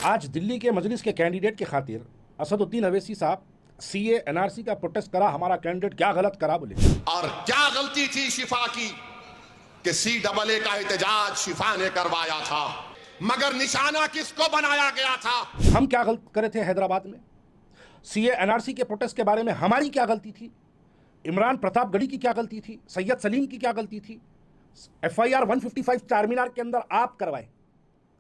आज दिल्ली के मजलिस के कैंडिडेट की खातिर असदुद्दीन अवैसी साहब सीए एनआरसी का प्रोटेस्ट करा। हमारा कैंडिडेट क्या गलत करा बोले। और क्या गलती थी शिफा की कि CAA का एहतजाज शिफा ने करवाया था, मगर निशाना किसको बनाया गया था? हम क्या गलत करे थे हैदराबाद में? सीए एनआरसी के प्रोटेस्ट के बारे में हमारी क्या गलती थी? इमरान प्रतापगढ़ी की क्या गलती थी? सैयद सलीम की क्या गलती थी? FIR 155 चारमीनार के अंदर आप करवाए।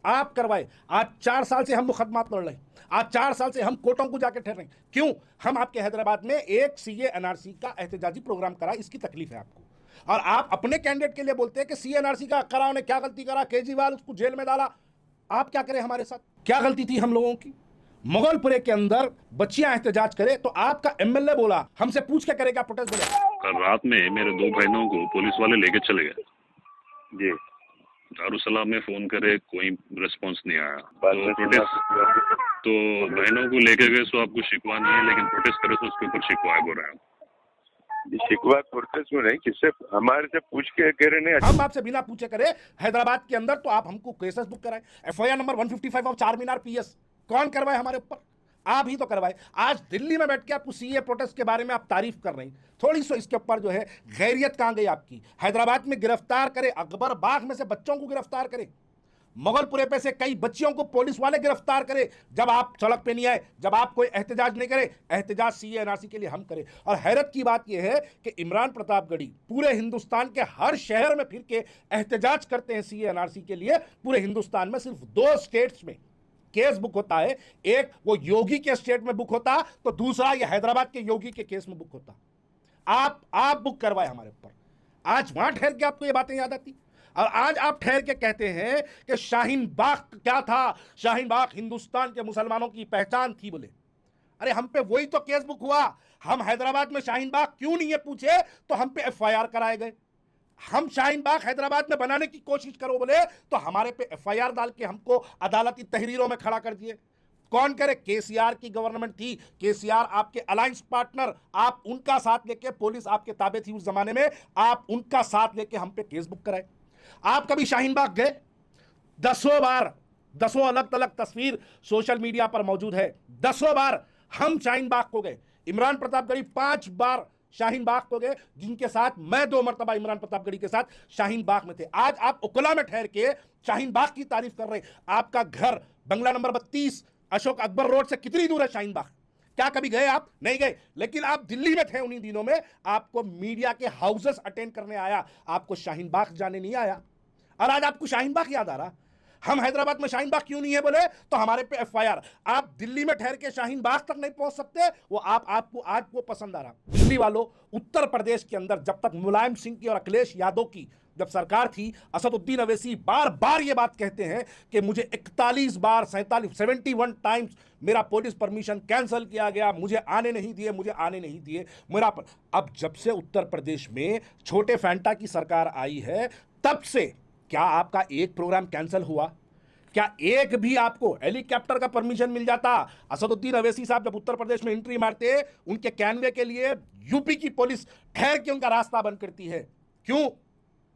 आज 4 साल से हम मुकदमात लड़ रहे हैं, आज 4 साल से हम कोर्टों को जाके ठहर रहे हैं। क्यों? हम आपके हैदराबाद में एक सीए एनआरसी का एहतजाजी प्रोग्राम करा, इसकी तकलीफ है आपको। और आप अपने कैंडिडेट के लिए बोलते हैं कि सीए एनआरसी का करा, उन्हें क्या गलती करा, केजरीवाल उसको जेल में डाला। आप क्या करें हमारे साथ? क्या गलती थी हम लोगों की? मुगलपुरे के अंदर बच्चियां एहतजाज करे तो आपका MLA बोला हमसे पूछ के करेगा प्रोटेस्ट बोले। कल रात में मेरे 2 बहनों को पुलिस वाले लेके चले गए जी। दारुसलाम में फोन करे, कोई रिस्पांस नहीं आया। तो प्रोटेस्ट तो बहनों को लेके गए, सो आपको शिकवा नहीं है, लेकिन प्रोटेस्ट करे तो उसके ऊपर शिकवा है, बोल रहे हैं। शिकवा प्रोटेस्ट में नहीं, किससे हमारे से पूछ के कह रहे नहीं। हम आपसे बिना पूछे करे हैदराबाद के अंदर तो आप हमको केसेस बुक कराए। FIR number 155 of Charminar PS कौन करवाए हमारे ऊपर? आप ही तो करवाए। आज दिल्ली में बैठ के आपको सीए प्रोटेस्ट के बारे में आप तारीफ कर रहे हैं, थोड़ी सी इसके ऊपर जो है गैरियत कहां गई आपकी? हैदराबाद में गिरफ्तार करे, अकबर बाग में से बच्चों को गिरफ्तार करे, मुगलपुरे पे से कई बच्चियों को पुलिस वाले गिरफ्तार करे, जब आप सड़क पे नहीं आए, जब आप कोई एहतजाज नहीं करे। एहतजाज सीए एनआरसी के लिए हम करें। और हैरत की बात यह है कि इमरान प्रतापगढ़ी पूरे हिंदुस्तान के हर शहर में फिर के एहतजाज करते हैं सीए एनआरसी के लिए। पूरे हिंदुस्तान में सिर्फ 2 स्टेट्स में केस बुक होता है, एक वो योगी के स्टेट में बुक होता, तो दूसरा ये हैदराबाद के योगी के केस में बुक होता। आप बुक करवाए हमारे ऊपर। आज वहां ठहर के आपको ये बातें याद आती, और आज आप ठहर के कहते हैं कि शाहीन बाग क्या था? शाहीन बाग हिंदुस्तान के मुसलमानों की पहचान थी बोले। अरे हम पे वही तो केस बुक हुआ। हम हैदराबाद में शाहीन बाग क्यों नहीं है पूछे तो हम पे FIR कराए गए। हम शाहीन बाग हैदराबाद में बनाने की कोशिश करो बोले तो हमारे पे FIR डाल के हमको अदालती तहरीरों में खड़ा कर दिए। कौन करे? KCR की गवर्नमेंट थी, KCR आपके अलायंस पार्टनर, आप उनका साथ लेके, पुलिस आपके ताबे थी उस जमाने में, आप उनका साथ लेके हम पे केस बुक कराए। आप कभी शाहीन बाग गए? 10 बार, 10 अलग अलग तस्वीर सोशल मीडिया पर मौजूद है। 10 बार हम शाहीन बाग को गए। इमरान प्रतापगढ़ी 5 बार शाहीन बाग को गए, जिनके साथ मैं 2 मरतबा इमरान प्रतापगढ़ी के साथ शाहीन बाग में थे। आज आप उकला में ठहर के शाहीन बाग की तारीफ कर रहे। आपका घर बंगला नंबर 32 अशोक अकबर रोड से कितनी दूर है शाहीन बाग? क्या कभी गए आप? नहीं गए। लेकिन आप दिल्ली में थे उन्हीं दिनों में, आपको मीडिया के हाउसेस अटेंड करने आया, आपको शाहीन बाग जाने नहीं आया। और आज आपको शाहीन बाग याद आ रहा। हम हैदराबाद में शाहीन बाग क्यों नहीं है बोले तो हमारे पे FIR। आप दिल्ली में ठहर के शाहीन बाग तक नहीं पहुंच सकते, वो आपको आज वो पसंद आ रहा। दिल्ली वालों, उत्तर प्रदेश के अंदर जब तक मुलायम सिंह की और अखिलेश यादव की जब सरकार थी, असदुद्दीन अवैसी बार बार ये बात कहते हैं कि मुझे 41 बार 71 टाइम्स मेरा पुलिस परमिशन कैंसिल किया गया, मुझे आने नहीं दिए मेरा अब जब से उत्तर प्रदेश में छोटे फैंटा की सरकार आई है, तब से क्या आपका एक प्रोग्राम कैंसिल हुआ? क्या एक भी आपको हेलीकॉप्टर का परमिशन मिल जाता? असदुद्दीन अवैसी साहब जब उत्तर प्रदेश में एंट्री मारते, उनके कैनवे के लिए यूपी की पुलिस ठहर के उनका रास्ता बंद करती है। क्यों?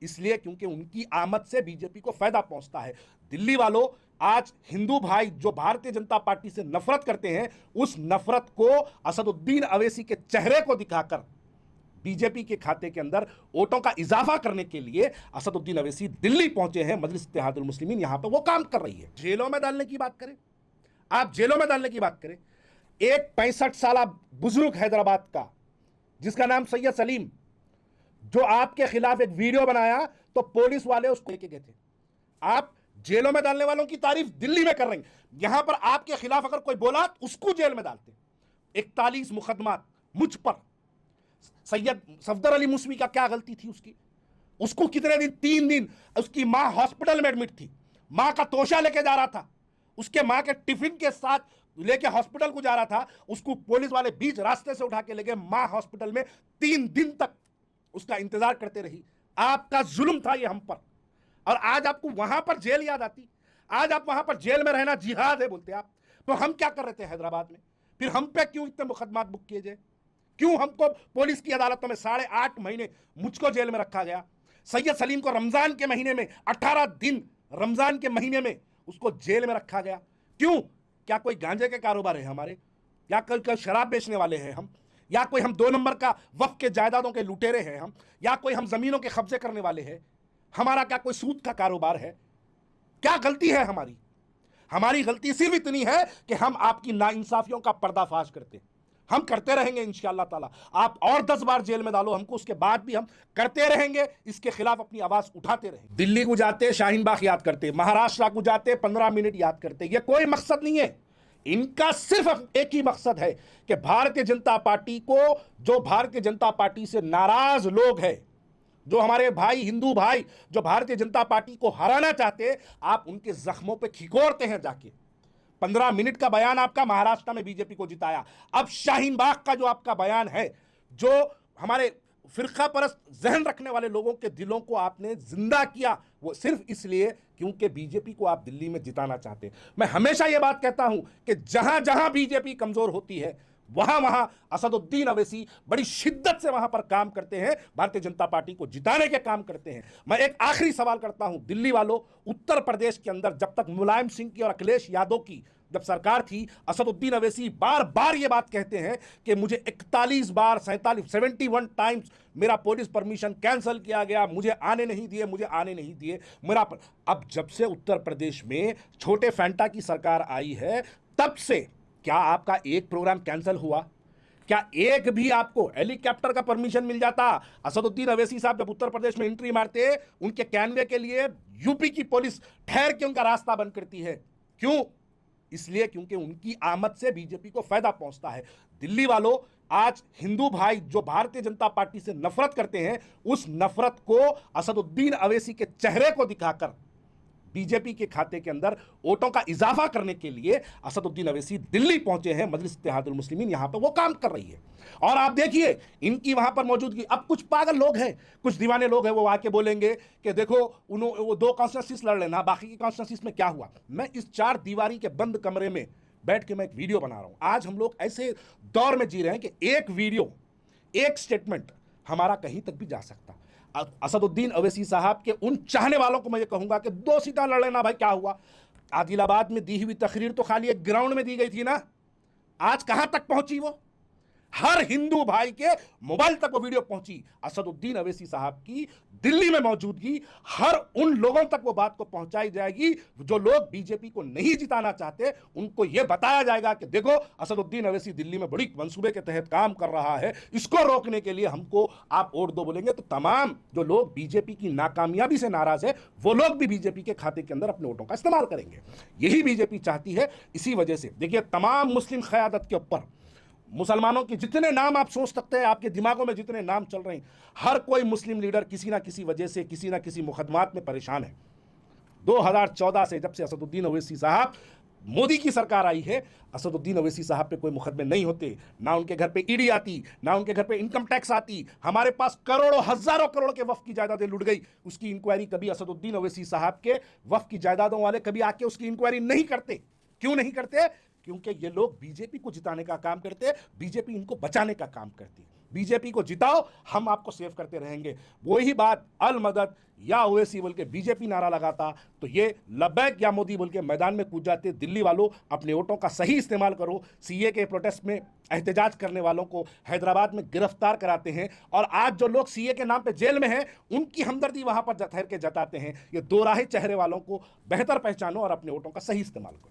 इसलिए क्योंकि उनकी आमद से बीजेपी को फायदा पहुंचता है। दिल्ली वालों, आज हिंदू भाई जो भारतीय जनता पार्टी से नफरत करते हैं, उस नफरत को असदुद्दीन अवैसी के चेहरे को दिखाकर बीजेपी के खाते के अंदर वोटों का इजाफा करने के लिए असदुद्दीन अवैसी दिल्ली पहुंचे हैं। मजलिस इत्तेहादुल मुस्लिमीन यहां पर वो काम कर रही है। जेलों में डालने की बात करें, आप जेलों में डालने की बात करें। एक 65 साल बुजुर्ग हैदराबाद का, जिसका नाम सैयद सलीम, जो आपके खिलाफ एक वीडियो बनाया तो पुलिस वाले उसको लेके गए थे। आप जेलों में डालने वालों की तारीफ दिल्ली में कर रहे हैं, यहां पर आपके खिलाफ अगर कोई बोला तो उसको जेल में डालते। 41 मुकदमात मुझ पर। सैयद सफदर अली मुस्वी का क्या गलती थी उसको कितने दिन? 3 दिन उसकी मां हॉस्पिटल में एडमिट थी, मां का तोशा लेके जा रहा था, उसके मां के टिफिन के साथ लेके हॉस्पिटल को जा रहा था, उसको पुलिस वाले बीच रास्ते से उठा के ले गए। मां हॉस्पिटल में 3 दिन तक उसका इंतजार करते रही। आपका जुल्म था ये हम पर, और आज आपको वहां पर जेल याद आती। आज आप वहां पर जेल में रहना जिहाद है बोलते आप। तो हम क्या कर रहे थे हैदराबाद में? फिर हम पे क्यों इतने मुकदमात बुक किए जाए? क्यों हमको पुलिस की अदालतों में 8.5 महीने मुझको जेल में रखा गया? सैयद सलीम को रमजान के महीने में 18 दिन, रमजान के महीने में उसको जेल में रखा गया। क्यों? क्या कोई गांजे के कारोबार है हमारे, या कल शराब बेचने वाले हैं हम, या कोई हम 2 नंबर का वक्फ के जायदादों के लुटेरे हैं हम, या कोई हम जमीनों के कब्जे करने वाले हैं? हमारा क्या कोई सूद का कारोबार है? क्या गलती है हमारी? हमारी गलती सिर्फ इतनी है कि हम आपकी नाइंसाफियों का पर्दाफाश करते हैं। हम करते रहेंगे इंशाअल्लाह ताला। आप और 10 बार जेल में डालो हमको, उसके बाद भी हम करते रहेंगे, इसके खिलाफ अपनी आवाज उठाते रहेंगे। दिल्ली को जाते शाहीन बाग याद करते, महाराष्ट्र को जाते 15 मिनट याद करते, ये कोई मकसद नहीं है। इनका सिर्फ एक ही मकसद है कि भारतीय जनता पार्टी को, जो भारतीय जनता पार्टी से नाराज लोग हैं, जो हमारे भाई हिंदू भाई जो भारतीय जनता पार्टी को हराना चाहते, आप उनके जख्मों पे खिकोरते हैं जाके। 15 मिनट का बयान आपका महाराष्ट्र में बीजेपी को जिताया। अब शाहीन बाग का जो आपका बयान है, जो हमारे फिरका परस्त जहन रखने वाले लोगों के दिलों को आपने जिंदा किया, वो सिर्फ इसलिए क्योंकि बीजेपी को आप दिल्ली में जिताना चाहते हैं। मैं हमेशा ये बात कहता हूं कि जहां जहां बीजेपी कमजोर होती है, वहां वहां असदुद्दीन अवैसी बड़ी शिद्दत से वहां पर काम करते हैं, भारतीय जनता पार्टी को जिताने के काम करते हैं। मैं एक आखिरी सवाल करता हूं दिल्ली वालों, उत्तर प्रदेश के अंदर जब तक मुलायम सिंह की और अखिलेश यादव की जब सरकार थी, असदुद्दीन अवैसी बार बार ये बात कहते हैं कि मुझे 41 बार 71 टाइम्स मेरा पुलिस परमिशन कैंसिल किया गया, मुझे आने नहीं दिए मेरा अब जब से उत्तर प्रदेश में छोटे फैंटा की सरकार आई है, तब से क्या आपका एक प्रोग्राम कैंसिल हुआ? क्या एक भी आपको हेलीकॉप्टर का परमिशन मिल जाता? असदुद्दीन अवैसी साहब जब उत्तर प्रदेश में एंट्री मारते, उनके कैनवे के लिए यूपी की पुलिस ठहर के उनका रास्ता बंद करती है। क्यों? इसलिए क्योंकि उनकी आमद से बीजेपी को फायदा पहुंचता है। दिल्ली वालों, आज हिंदू भाई जो भारतीय जनता पार्टी से नफरत करते हैं, उस नफरत को असदुद्दीन अवैसी के चेहरे को दिखाकर बीजेपी के खाते के अंदर वोटों का इजाफा करने के लिए असदुद्दीन अवैसी दिल्ली पहुंचे हैं। मजलिस इत्तेहादुल मुस्लिमीन यहां पर वो काम कर रही है, और आप देखिए इनकी वहां पर मौजूदगी। अब कुछ पागल लोग हैं, कुछ दीवाने लोग हैं, वो आके बोलेंगे कि देखो वो 2 कॉन्स्टिट्यूंसीज लड़ लेना, बाकी की कॉन्स्टिट्यूंसीज में क्या हुआ। मैं इस 4 दीवारी के बंद कमरे में बैठ के मैं एक वीडियो बना रहा हूं। आज हम लोग ऐसे दौर में जी रहे हैं कि एक वीडियो, एक स्टेटमेंट हमारा कहीं तक भी जा सकता। असदुद्दीन अवैसी साहब के उन चाहने वालों को मैं ये कहूंगा कि 2 सीटें लड़ लेना भाई, क्या हुआ। आदिलाबाद में दी हुई तकरीर तो खाली एक ग्राउंड में दी गई थी ना, आज कहां तक पहुंची वो? हर हिंदू भाई के मोबाइल तक वो वीडियो पहुंची। असदुद्दीन अवैसी साहब की दिल्ली में मौजूदगी, हर उन लोगों तक वो बात को पहुंचाई जाएगी जो लोग बीजेपी को नहीं जिताना चाहते। उनको यह बताया जाएगा कि देखो असदुद्दीन अवैसी दिल्ली में बड़ी मंसूबे के तहत काम कर रहा है, इसको रोकने के लिए हमको आप वोट दो बोलेंगे तो तमाम जो लोग बीजेपी की नाकामयाबी से नाराज है, वो लोग भी बीजेपी के खाते के अंदर अपने वोटों का इस्तेमाल करेंगे। यही बीजेपी चाहती है। इसी वजह से देखिए, तमाम मुस्लिम क़यादत के ऊपर मुसलमानों के जितने नाम आप सोच सकते हैं, आपके दिमागों में जितने नाम चल रहे हैं, हर कोई मुस्लिम लीडर किसी ना किसी वजह से, किसी ना किसी मुकदमात में परेशान है। 2014 से जब से असदुद्दीन अवैसी साहब, मोदी की सरकार आई है, असदुद्दीन अवैसी साहब पे कोई मुकदमे नहीं होते, ना उनके घर पे ईडी आती, ना उनके घर पे इनकम टैक्स आती। हमारे पास करोड़ों हजारों करोड़ के वक्फ की जायदादें लुट गई, उसकी इंक्वायरी कभी असदुद्दीन अवैसी साहब के वक्फ की जायदादों वाले कभी आके उसकी इंक्वायरी नहीं करते। क्यों नहीं करते? क्योंकि ये लोग बीजेपी को जिताने का काम करते हैं, बीजेपी इनको बचाने का काम करती है। बीजेपी को जिताओ, हम आपको सेव करते रहेंगे। वही बात अल मदद या ओवैसी बोल के बीजेपी नारा लगाता तो ये लब्बैक या मोदी बोल के मैदान में कूद जाते। दिल्ली वालों, अपने वोटों का सही इस्तेमाल करो। सीए के प्रोटेस्ट में एहतजाज करने वालों को हैदराबाद में गिरफ्तार कराते हैं, और आज जो लोग सीए के नाम पे जेल में हैं, उनकी हमदर्दी वहां पर ठहर के जताते हैं। ये 2 राहे चेहरे वालों को बेहतर पहचानो और अपने वोटों का सही इस्तेमाल करो।